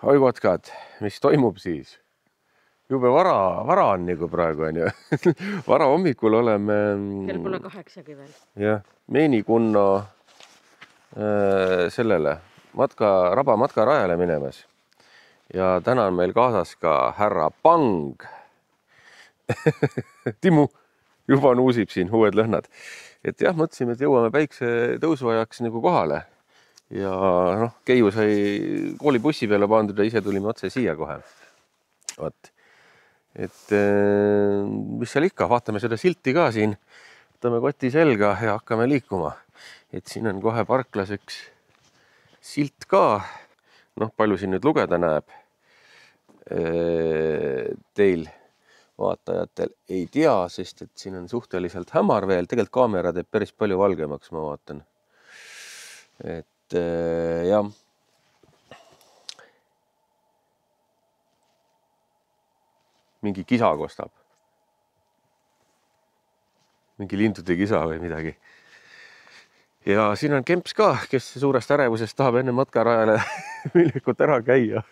oi kotkad, mis toimub siis? Jube vara on nagu praegu on ju. Vara hommikul oleme... Kell pole 8 veel. Jah, Meenikunna sellele raba matkarajale minemas. Ja täna on meil kaasas ka härra Pang. Timu juba nuusib siin uued lõhnad. Et jah, mõtlesime, et jõuame päikse tõusu ajaks nagu kohale. Ja noh, Keiu sai koolibussi peale pandud ja ise tulime otse siia kohe. Võt. Et mis seal ikka, vaatame seda silti ka siin. Võtame koti selga ja hakkame liikuma. Et siin on kohe parklas üks silt ka. Noh, palju siin nüüd lugeda näeb. Teil vaatajatel ei tea, sest et siin on suhteliselt hämar veel. Tegelikult kaamera teeb päris palju valgemaks, ma vaatan. Et jah. Mingi kisa kostab. Mingi lindude kisa või midagi. Ja siin on Kemps ka, kes suurest ärevusest tahab enne matkarajale minekut ära käia.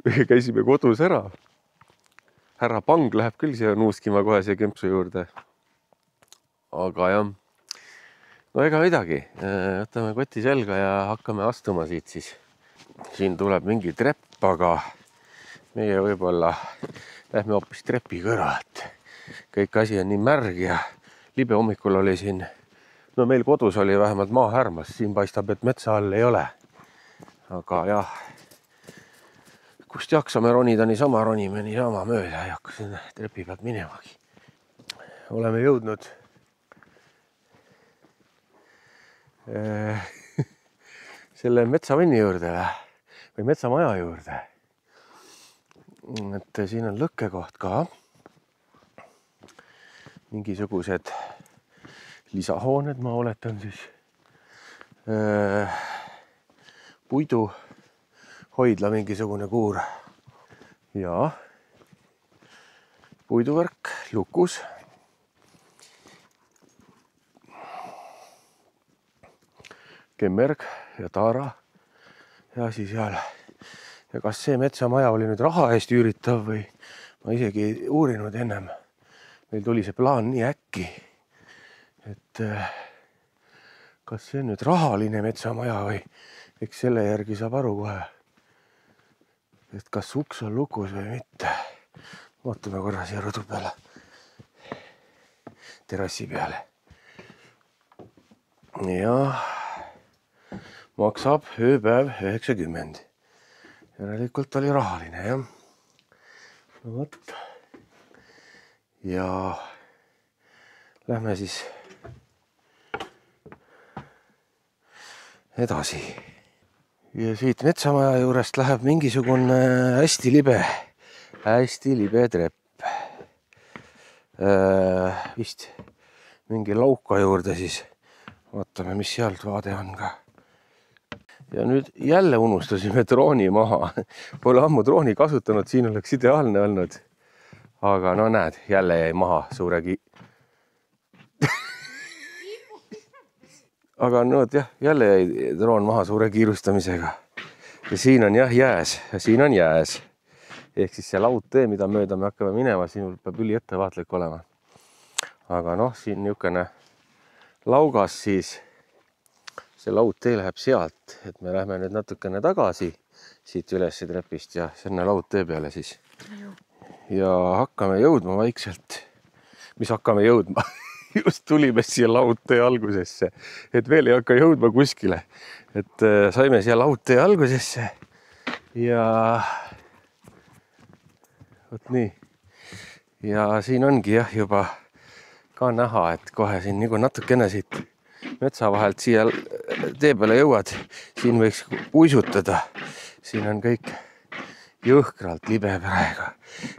Käisime kodus ära. Härra Pang läheb küll siia nuuskima kohe siia Kempsu juurde. Aga jah, no ega midagi. Võtame koti selga ja hakkame astuma siit siis. Siin tuleb mingi trepp, aga meie võib-olla lähme hoopis trepi kõrvalt. Kõik asi on nii märg ja libe hommikul oli siin. No meil kodus oli vähemalt maahärmas. Siin paistab, et metsa all ei ole. Aga jah, kust jaksame ronida, niisama ronime, niisama mööda ja hakka sinna trepi pealt minemagi. Oleme jõudnud selle metsavanni juurde või metsamaja juurde. Et siin on lõkkekoht ka. Mingisugused lisahooned, ma oletan siis. Puidu hoidla mingisugune kuur ja puiduvärk lukus. Kemmerg ja taara ja asi seal. Ja kas see metsamaja oli nüüd raha eest üüritav või ma isegi ei uurinud ennem. Meil tuli see plaan nii äkki, et kas see on nüüd rahaline metsamaja või eks selle järgi saab aru kohe, et kas uks on lukus või mitte. Vaatame korra siia rõdu peale, terrassi peale. Ja maksab ööpäev 90. Järelikult oli rahaline, jah. No võt. Ja lähme siis edasi. Ja siit metsamaja juurest läheb mingisugune hästi libe trepp. Vist mingi lauka juurde siis. Vaatame, mis sealt vaade on ka. Ja nüüd jälle unustasime drooni maha. Pole ammu drooni kasutanud, siin oleks ideaalne olnud. Aga no näed, jälle jäi maha suuregi. Aga no jah, jälle jäi droon maha suure kiirustamisega. Ja siin on jah jääs ja siin on jääs. Ehk siis see laudtee, mida mööda me hakkame minema, siin peab üli ettevaatlik olema. Aga noh, siin niisugune laugas siis. See laudtee läheb sealt, et me lähme nüüd natukene tagasi siit üles trepist ja sinna laudtee peale siis. Ja hakkame jõudma vaikselt. Mis hakkame jõudma? Just tulime siia laudtee algusesse. Et veel ei hakka jõudma kuskile. Et saime siia laudtee algusesse. Ja võt nii. Ja siin ongi jah juba ka näha, et kohe siin nagu natukene siit metsa vahelt siia tee peale jõuad. Siin võiks uisutada. Siin on kõik jõhkralt libe praegu.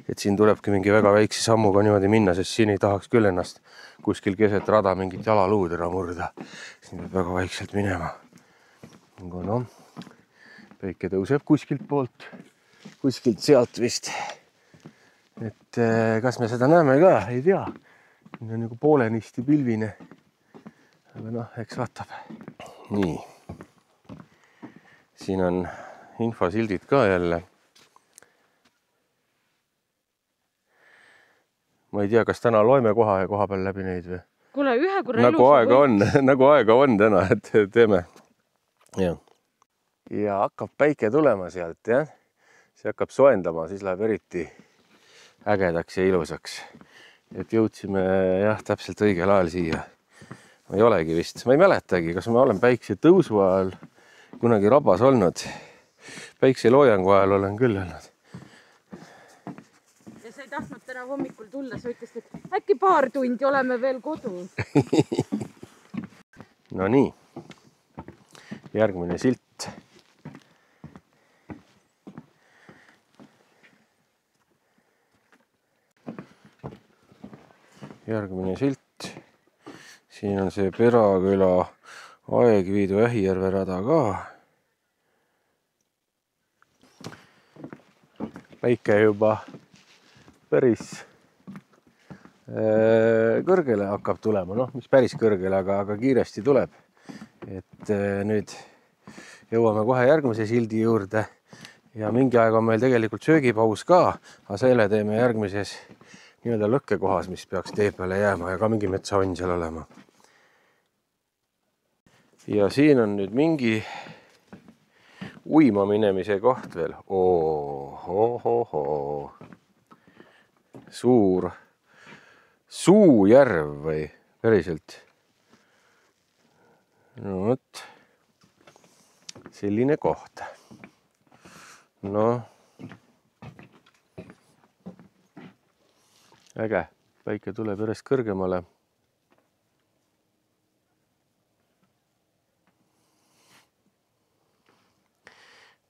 Et siin tulebki mingi väga väikse sammuga niimoodi minna, sest siin ei tahaks küll ennast kuskil keset rada mingit jalaluud ära murda. Siin peab väga vaikselt minema. No, päike tõuseb kuskilt poolt, kuskilt sealt vist. Et kas me seda näeme ka? Ei tea. Siin on nagu poolenisti pilvine. Aga noh, eks vaatab. Nii. Siin on infosildid ka jälle. Ma ei tea, kas täna loeme koha peal läbi neid või? Kuule, ühe korra Nagu aega on, nagu aega on täna, et teeme. Ja hakkab päike tulema sealt, jah. See hakkab soendama, siis läheb eriti ägedaks ja ilusaks. Et jõudsime jah, täpselt õigel ajal siia. Ma ei olegi vist, ma ei mäletagi, kas ma olen päikse tõusu ajal kunagi rabas olnud. Päikse loojangu ajal olen küll olnud. Ja sa ei tahtnud täna hommikul tulla, sa ütlesid, et äkki paar tundi oleme veel kodus. No nii, järgmine silt. Järgmine silt. Siin on see Peraküla Aegviidu Ähijärve rada ka. Päike juba päris kõrgele hakkab tulema. Noh, mis päris kõrgele, aga kiiresti tuleb. Et nüüd jõuame kohe järgmise sildi juurde. Ja mingi aeg on meil tegelikult söögipaus ka, aga selle teeme järgmises nii-öelda lõkkekohas, mis peaks tee peale jääma ja ka mingi metsaonn seal olema. Ja siin on nüüd mingi uima minemise koht veel. Suur suujärv või päriselt. No võt, selline koht. No, äge, päike tuleb järjest kõrgemale.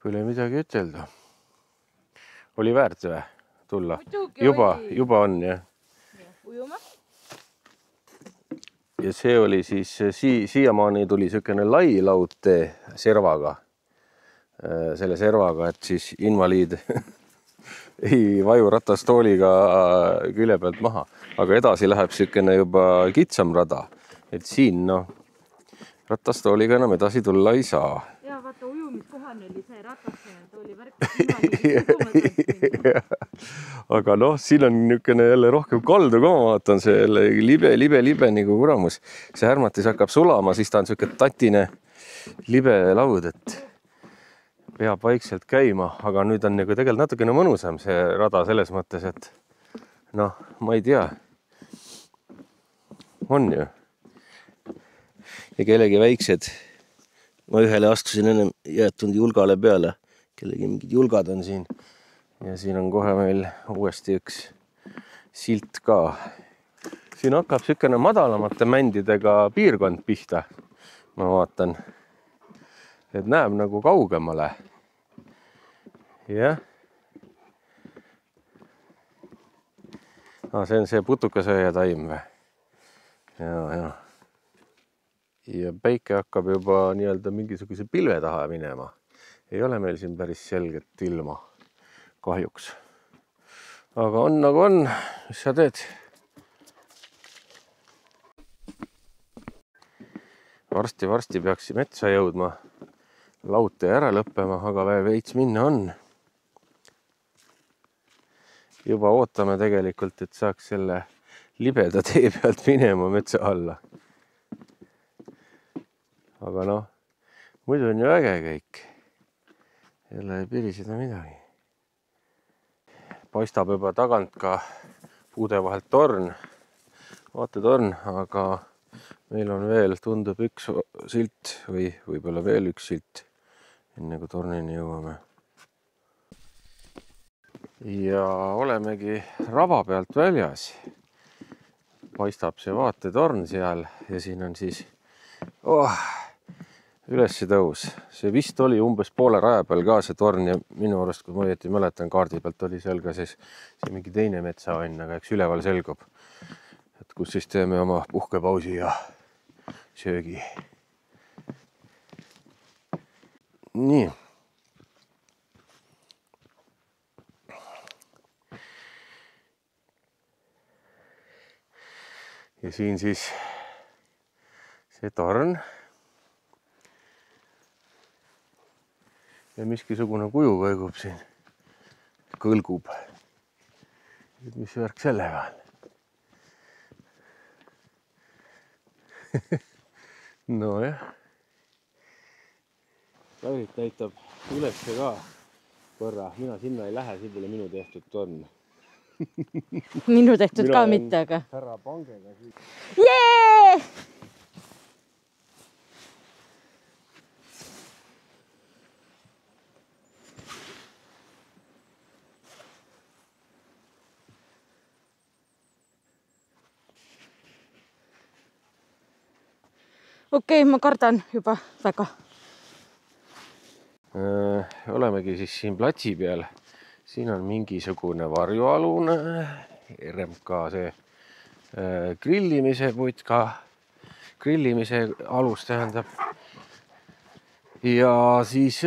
Pole midagi ütelda. Oli väärt või tulla? Juba on, jah. Ujuma. Ja see oli siis, siiamaani tuli selline lai laudtee servaga. Selle servaga, et siis invaliid ei vaju ratastooliga külje pealt maha. Aga edasi läheb selline juba kitsam rada. Et siin, noh, ratastooliga enam edasi tulla ei saa. Ja vaata, ujumiskohane oli see ratastooli värk. Aga noh, siin on niisugune jälle rohkem kaldu ka, ma vaatan see jälle libe nagu kuramus. See härmatis hakkab sulama, siis ta on selline tatine libe laud, et peab vaikselt käima, aga nüüd on nagu tegelikult natukene mõnusam see rada selles mõttes, et noh, ma ei tea. On ju. Ja kellegi väiksed, ma ühele astusin ennem jäetunud julgale peale, kellegi mingid julgad on siin. Ja siin on kohe meil uuesti üks silt ka. Siin hakkab selline madalamate mändidega piirkond pihta. Ma vaatan, et näeb nagu kaugemale. Jah. See on see putukasööja taim või? Ja. Ja päike hakkab juba nii-öelda mingisuguse pilve taha minema. Ei ole meil siin päris selget ilma kahjuks. Aga on nagu on, mis sa teed? Varsti peaks metsa jõudma. Laute ära lõppema, aga veits minna on. Juba ootame tegelikult, et saaks selle libeda tee pealt minema metsa alla. Aga noh, muidu on ju äge kõik. Jälle ei piri seda midagi. Paistab juba tagant ka puude vahelt torn, vaatetorn, aga meil on veel, tundub üks silt või võib-olla veel üks silt, enne kui tornini jõuame. Ja olemegi raba pealt väljas. Paistab see vaatetorn seal ja siin on siis ülesse tõus. See vist oli umbes poole raja peal ka see torn ja minu arust, kui ma õieti mäletan, kaardi pealt oli seal ka siis mingi teine metsaonn, aga eks üleval selgub, et kus siis teeme oma puhkepausi ja söögi. Nii. Ja siin siis see torn. ja miskisugune kuju kõigub siin. Kõlgub. Et mis värk sellega on? Nojah. Pärit näitab ülesse ka korra. Mina sinna ei lähe, siin pole minu tehtud on. Minu tehtud ka mitte, aga. Härra Pangega siin. Jee! Okei, ma kardan juba väga. Olemegi siis siin platsi peal. Siin on mingisugune varjualune RMK see grillimise putka, grillimise alus tähendab. Ja siis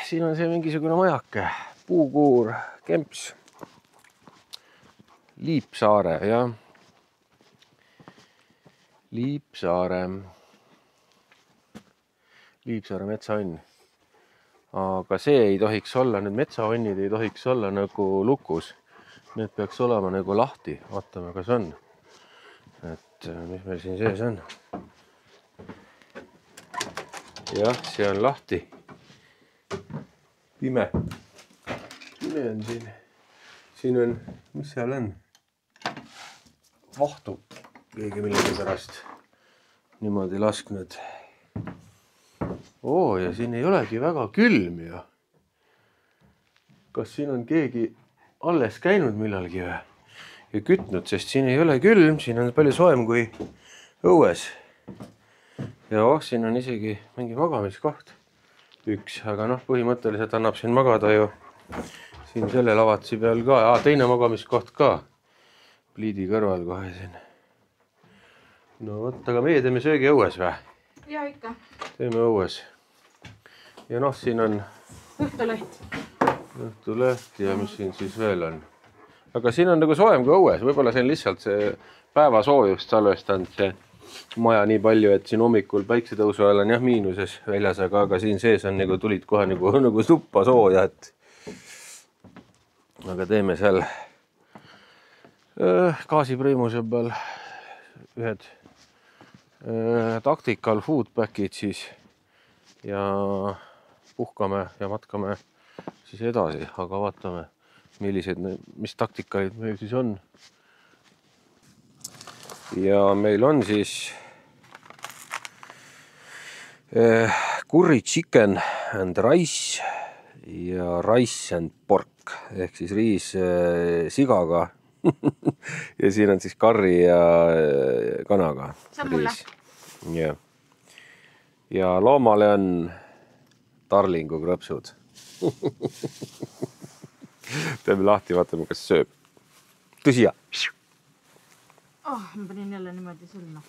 siin on see mingisugune majake, puukuur, kemps, Liipsaare, jah. Liipsaare metsaõnn. Aga see ei tohiks olla, need metsaõnnid ei tohiks olla nagu lukus. Need peaks olema nagu lahti. Vaatame, kas on. Et mis meil siin sees on. Jah, see on lahti. Pime. Pime on siin. Siin on, mis seal on? Vahtu. Keegi millegi pärast niimoodi lasknud. Ja siin ei olegi väga külm ju. Kas siin on keegi alles käinud millalgi või? Ja kütnud, sest siin ei ole külm, siin on palju soojem kui õues. Ja siin on isegi mingi magamiskoht. Üks, aga põhimõtteliselt annab siin magada ju siin selle lavatsi peal ka. Teine magamiskoht ka. Pliidi kõrval kohe siin. No võt, aga meie teeme söögi õues või? Ja ikka. Teeme õues. Ja siin on õhtuleht ja mis siin siis veel on. Aga siin on nagu soojem kui õues. Võib-olla see on lihtsalt see päevasoojust salvestanud see maja nii palju, et siin hommikul päiksetõusu ajal on jah miinuses väljas, aga siin sees on nagu tulid kohe nagu tuppa sooja, et aga teeme seal gaasipriimuse peal ühed tactical food pack'id siis ja puhkame ja matkame siis edasi, aga vaatame, mis taktikalid meil siis on. Ja meil on siis curry chicken and rice ja rice and pork ehk siis riis sigaga ja siin on siis karri ja kanaga riis. Ja loomale on tarlingu krõpsud. Teeme lahti, vaatame, kas sööb. Tõsi ja? Ma panin jälle niimoodi sõlma.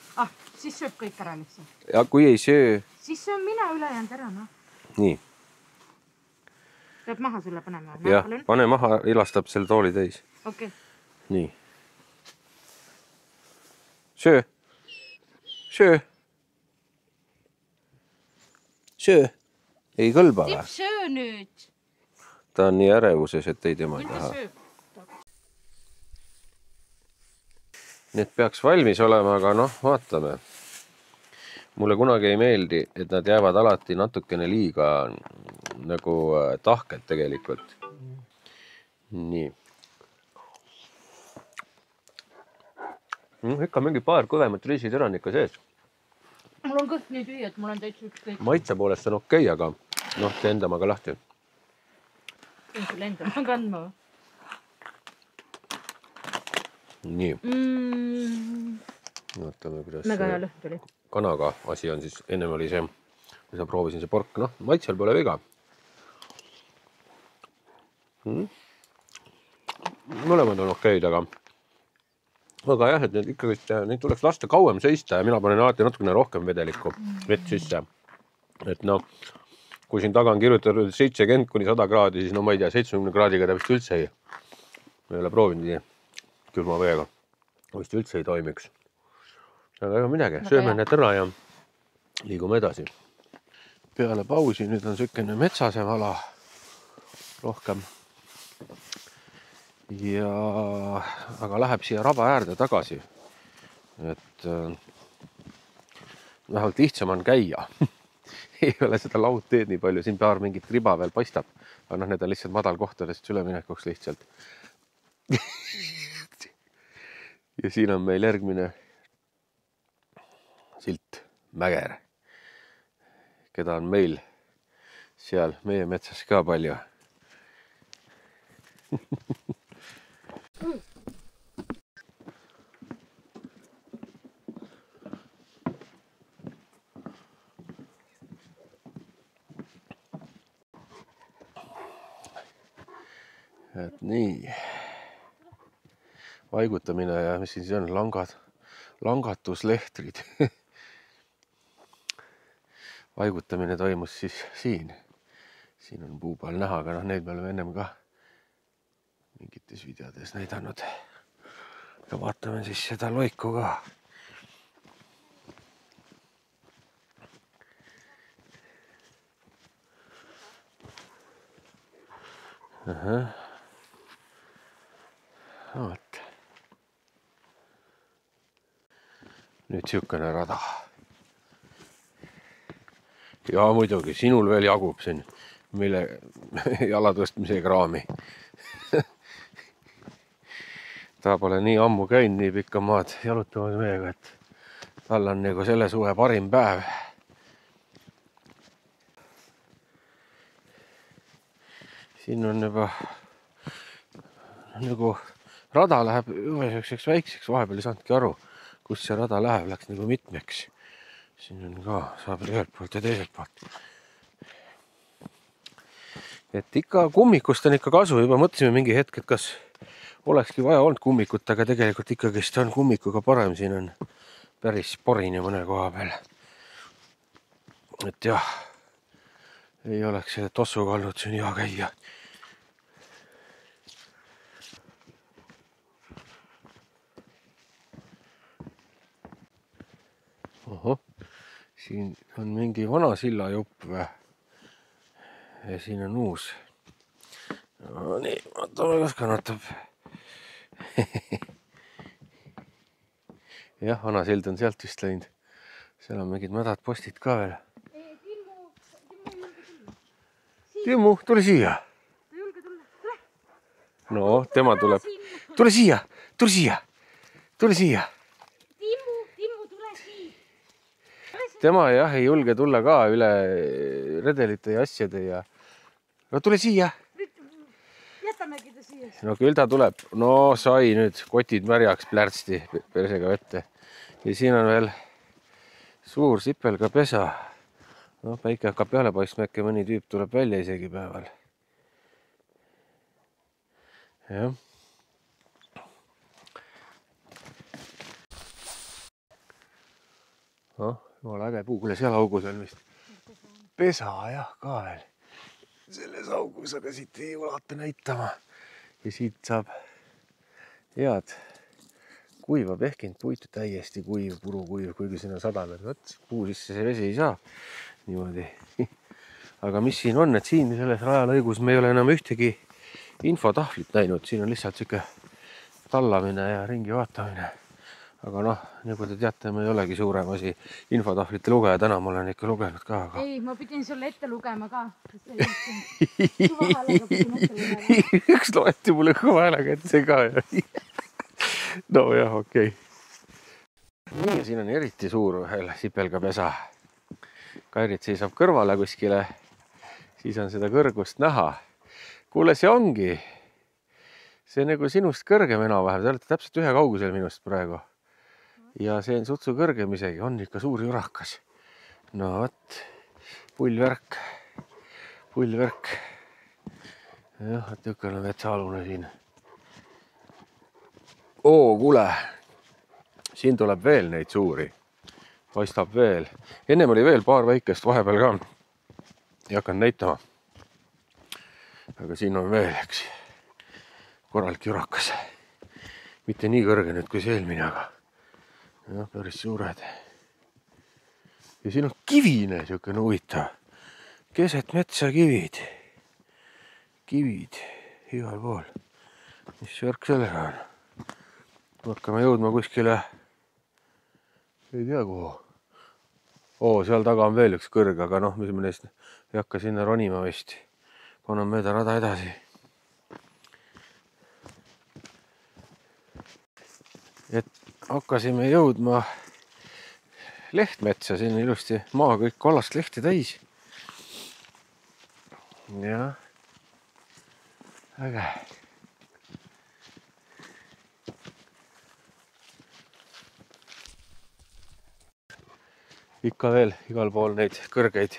Siis sööb kõik ära lihtsalt. Ja kui ei söö? Siis sööb mina ülejäänud ära, Nii. Peab maha sulle panema? Jah, pane maha, ilastab selle tooli täis. Okei. Nii. Söö. Söö. Söö. Ei kõlba või? Tipp, söö nüüd. Ta on nii ärevuses, et ei tema ei taha. Need peaks valmis olema, aga vaatame. Mulle kunagi ei meeldi, et nad jäävad alati natukene liiga nagu tahked tegelikult. Nii. Ikka mingi paar kõvemat riisitera on ikka sees. Mul on kõht nii tühi, et mul on täitsa ükskõik. Maitse poolest on okei, aga tee enda maga lahti. Võin sulle enda maga andma või? Nii. Vaatame, kuidas Mega hea lõhn tuli. Kanaga asi on siis, ennem oli see, mis ma proovisin see pork. Maitsel pole viga. Mõlemad on okeid, aga jah, et neid tuleks lasta kauem seista ja mina panen alati natukene rohkem vedelikku vett sisse. Et kui siin taga on kirjutatud 70 kuni 100 kraadi, siis ma ei tea, 70 kraadiga ta vist üldse ei ole proovinud nii külma veega. Vist üldse ei toimiks. Aga ega midagi, sööme need ära ja liigume edasi. peale pausi, nüüd on sükene metsasem ala rohkem. Ja aga läheb siia raba äärde tagasi. Et vähemalt lihtsam on käia. Ei ole seda laudteed nii palju, siin paar mingit riba veel paistab. Aga need on lihtsalt madal kohtadest üleminekuks lihtsalt. Ja siin on meil järgmine silt Mäger, keda on meil seal meie metsas ka palju. Et nii. Vaigutamine ja mis siis on? Langatuslehtrid. Vaigutamine toimus siis siin. Siin on puu peal näha, aga neid me oleme ennem ka mingites videodes näidanud. Ja vaatame siis seda loiku ka. Vaat. Nüüd siukene rada. Ja muidugi, sinul veel jagub siin, mille jala tõstmise kraami. Ta pole nii ammu käinud nii pikka maad jalutamas meiega, et tal on nagu selle suve parim päev. Siin on juba nagu rada läheb üheseks väikseks, vahepeal ei saanudki aru, kus see rada läheb, läks nagu mitmeks. Siin on ka, saab ühelt poolt ja teiselt poolt. Et ikka kummikust on ikka kasu, juba mõtlesime mingi hetk, et kas olekski vaja olnud kummikut, aga tegelikult ikkagist on kummikuga parem, siin on päris porini mõne koha peal. Et jah, ei oleks selle tossuga olnud siin hea käia. Oho, siin on mingi vana silla jupp või? Ja siin on uus. No nii, vaatame, kas kannatab. Jah, vana sild on sealt vist läinud. Seal on mingid mädad postid ka veel. Timmu, tule siia. Ta julge tulla. Tule. No, tema tuleb. Tule siia, tule siia, tule siia. Tema jah ei julge tulla ka üle redelite ja asjade ja... No tule siia. Jätamegi ta siia. No küll ta tuleb. No sai nüüd kotid märjaks plärtsti persega vette. Ja siin on veel suur sipelga pesa. No päike hakkab peale paistma, äkki mõni tüüp tuleb välja isegi päeval. Jah. Noh. Jumala äge puu, kuule seal augus on vist pesa jah ka veel. Selles augus, aga siit ei ulata näitama. Ja siit saab head kuiva pehkinud puitu, täiesti kuiv, purukuiv, kuigi siin on sadanud. Võt, puu sisse see vesi ei saa niimoodi. Aga mis siin on, et siin selles rajalõigus me ei ole enam ühtegi infotahvlit näinud. Siin on lihtsalt siuke tallamine ja ringi vaatamine. Aga noh, nagu te teate, me ei olegi suurem asi infotahvlite lugeja. Täna ma olen ikka lugenud ka. Aga... Ei, ma pidin sulle ette lugema ka. Üks loeti mulle kõva häälega ette ka. No jah, okei. Nii, siin on eriti suur veel sipelga pesa. Kairit seisab kõrvale kuskile. Siis on seda kõrgust näha. Kuule, see ongi. See nagu sinust kõrgem enam-vähem. Te olete täpselt ühe kaugusel minust praegu. Ja see on sutsu kõrgem isegi, on ikka suur jurakas. No võt, pullvärk. Jah, et niisugune metsaalune siin. Oo, kuule, siin tuleb veel neid suuri. Paistab veel. Ennem oli veel paar väikest vahepeal ka. Ei hakanud näitama. Aga siin on veel, eks, korralik jurakas. Mitte nii kõrge nüüd kui see eelmine, aga jah, päris suured. Ja siin on kivine, siukene huvitav. keset metsa kivid. Kivid igal pool. Mis värk sellega on? Hakkame jõudma kuskile, ei tea kuhu. Oo, seal taga on veel üks kõrg, aga noh, mis me neist ei hakka sinna ronima vist. Paneme mööda rada edasi. Et hakkasime jõudma lehtmetsa, siin on ilusti maa kõik kollast lehti täis. Ja äge. Ikka veel igal pool neid kõrgeid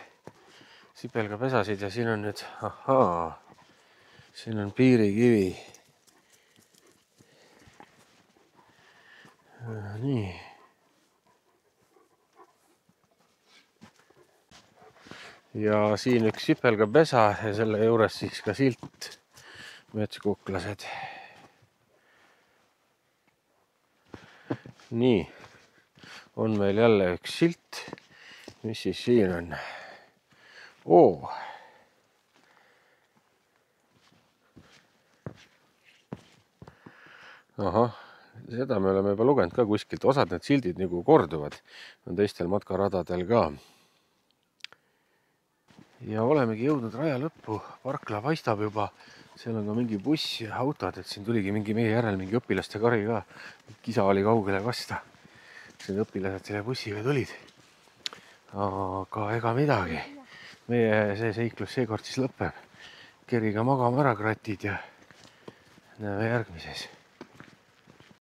sipelgapesasid ja siin on nüüd, ahaa, siin on piirikivi. Nii. Ja siin üks sipelgapesa ja selle juures siis ka silt metskuklased. Nii, on meil jälle üks silt. Mis siis siin on? Oo. Ahah, seda me oleme juba lugenud ka kuskilt. Osad need sildid nagu korduvad. On teistel matkaradadel ka. Ja olemegi jõudnud raja lõppu. Parkla paistab juba. Seal on ka mingi buss ja autod. Et siin tuligi mingi meie järel mingi õpilaste kari ka. Kisa oli kaugele kasta. Siin õpilased selle bussiga tulid. Aga ega midagi. Meie see seiklus seekord siis lõpeb. Keriga magama ära kratid ja näeme järgmises.